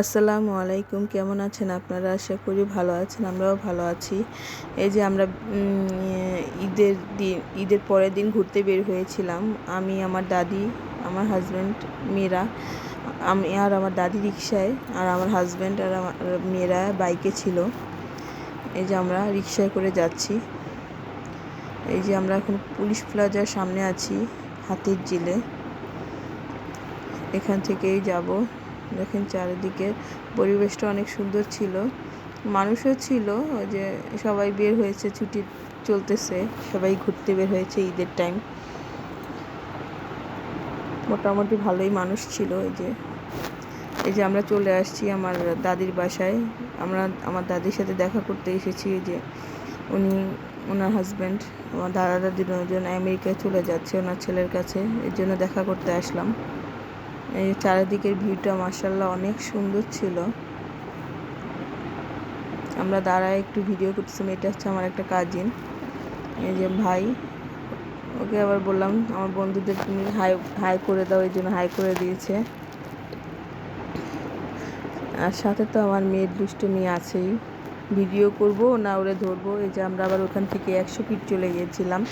আসসালামু আলাইকুম। কেমন আছেন আপনারা? আশা করি ভালো আছেন, আমরাও ভালো আছি। এই যে আমরা ঈদের পরের দিন ঘুরতে বের হয়েছিলাম। আমি, আমার দাদি, আমার হাজব্যান্ড, মেয়েরা। আমি আর আমার দাদি রিকশায়, আর আমার হাজব্যান্ড আর আমার মেয়েরা বাইকে ছিল। এই যে আমরা রিকশায় করে যাচ্ছি। এই যে আমরা এখন পুলিশ প্লাজার সামনে আছি, হাতির ঝিলে। এখান থেকেই যাব। দেখেন চারিদিকে পরিবেশটা অনেক সুন্দর ছিল, মানুষও ছিল। ওই যে সবাই বের হয়েছে, ছুটি চলতেছে, সবাই ঘুরতে বের হয়েছে ঈদের টাইম। মোটামুটি ভালোই মানুষ ছিল। এই যে আমরা চলে আসছি আমার দাদির বাসায়। আমার দাদির সাথে দেখা করতে এসেছি। এই যে ওনার হাজব্যান্ড, আমার দাদা দাদি দুজন আমেরিকায় চলে যাচ্ছে ওনার ছেলের কাছে, এর জন্য দেখা করতে আসলাম। এই চারিদিকের ভিউটা মাশাআল্লাহ অনেক সুন্দর ছিল। আমরা দাঁড়ায় একটু ভিডিও করতেছিলাম। এটা হচ্ছে আমার একটা কাজিন, এই যে ভাই। ওকে আবার বললাম আমার বন্ধুদের তুমি হাই করে দাও, এই জন্য হাই করে দিয়েছে। আর সাথে তো আমার মেয়ের দুষ্টুমি আছেই, ভিডিও করব না ওরে ধরবো। এই যে আমরা আবার ওখান থেকে 100 ফিট চলে গিয়েছিলাম।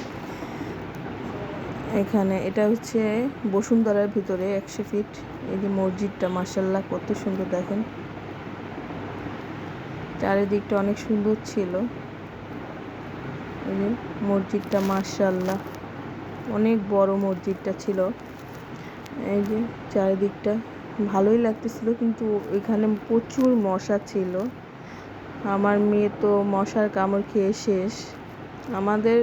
এখানে এটা হচ্ছে বসুন্ধরার ভিতরে 100 ফিট। এই যে মসজিদটা মাশাআল্লাহ কত সুন্দর, দেখেন চারিদিকটা অনেক সুন্দর ছিল। এই যে মসজিদটা মাশাআল্লাহ অনেক বড় মসজিদটা ছিল। এই যে চারিদিকটা ভালোই লাগতেছিল, কিন্তু এখানে প্রচুর মশা ছিল। আমার মেয়ে তো মশার কামড় খেয়ে শেষ। আমাদের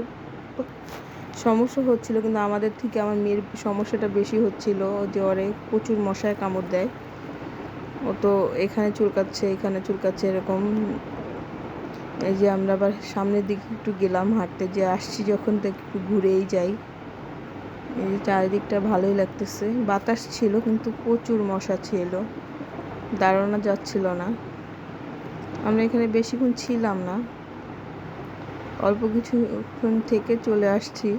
সমস্যা হচ্ছিল, কিন্তু আমাদের থেকে আমার মেয়ের সমস্যাটা বেশি হচ্ছিল। জ্বরে প্রচুর মশায় কামড় দেয়। ও তো এখানে চুলকাচ্ছে, এখানে চুলকাচ্ছে, এরকম। এই যে আমরা আবার সামনের দিকে একটু গেলাম হাঁটতে, যে আসছি যখন তো একটু ঘুরেই যাই। এই যে চারিদিকটা ভালোই লাগতেছে, বাতাস ছিল কিন্তু প্রচুর মশা ছিল, দাঁড়ানো যাচ্ছিল না। আমরা এখানে বেশিক্ষণ ছিলাম না, অল্প কিছুক্ষণ থেকে চলে আসছি।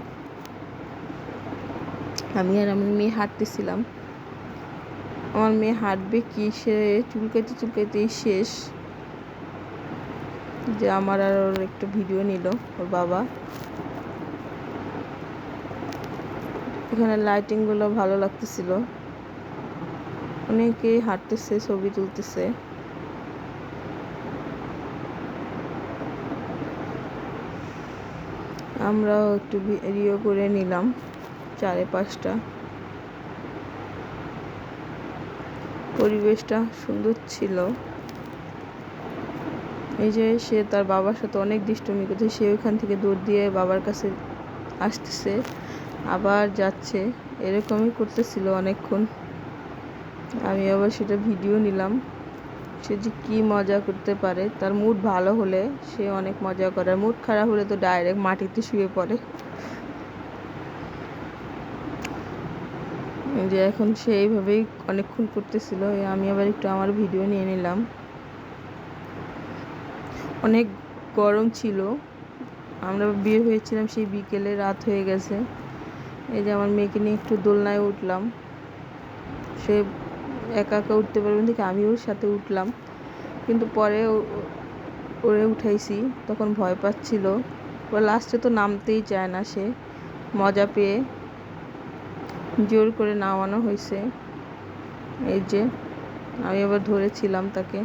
আমি আর আমার মেয়ে হাঁটতেছিলাম। আমার মেয়ে হাঁটবে কি, সে চুলকাইতে চুলকাইতেই শেষ। যে আমার আর ওর একটা ভিডিও নিল ওর বাবা। এখানে লাইটিংগুলো ভালো লাগতেছিল, অনেকেই হাঁটতেছে, ছবি তুলতেছে। আমরাও একটু ভিডিও করে নিলাম চারপাশটা। পরিবেশটা সুন্দর ছিল। এই যে সে তার বাবার সাথে অনেক দুষ্টুমি করছে, সে ওখান থেকে দৌড় দিয়ে বাবার কাছে আসতেছে, আবার যাচ্ছে, এরকমই করতেছিল অনেকক্ষণ। আমি আবার সেটা ভিডিও নিলাম। সে যে কি মজা করতে পারে, তার মুড ভালো হলে সে অনেক মজা করে, মুড খারাপ হলে তো ডাইরেক্ট মাটিতে শুয়ে পড়ে। যে এখন সে এইভাবেই অনেকক্ষণ করতেছিল। আমি আবার একটু আমার ভিডিও নিয়ে নিলাম। অনেক গরম ছিল, আমরা বের হয়েছিলাম সেই বিকেলে, রাত হয়ে গেছে। এই যে আমার মেয়েকে নিয়ে একটু দোলনায় উঠলাম। সে একা একা উঠতে পারবেন দেখে আমি ওর সাথে উঠলাম, কিন্তু পরে ওরে উঠাইছি, তখন ভয় পাচ্ছিল। লাস্টে তো নামতেই চায় না, সে মজা পেয়ে জোর করে নামানো হয়েছে। এই যে আমি আবার ধরেছিলাম তাকে।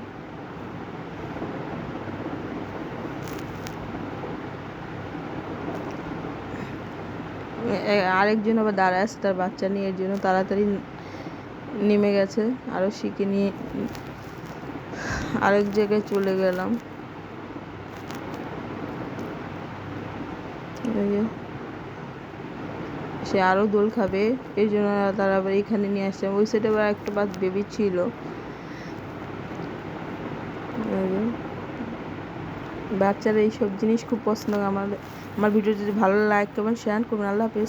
আরেকজন আবার দাঁড়ায় আছে তার বাচ্চা নিয়ে, এর জন্য তাড়াতাড়ি নেমে গেছে। আরও শিখে নিয়ে আরেক জায়গায় চলে গেলাম। সে আরও দোল খাবে, এই জন্য তারা আবার এখানে নিয়ে আসছে। ওই সাইডে আবার একটা বেবি ছিল। বাচ্চারা এইসব জিনিস খুব পছন্দ। আমার ভিডিও যদি ভালো লাগে, শেয়ার করবেন। আল্লাহ হাফেজ।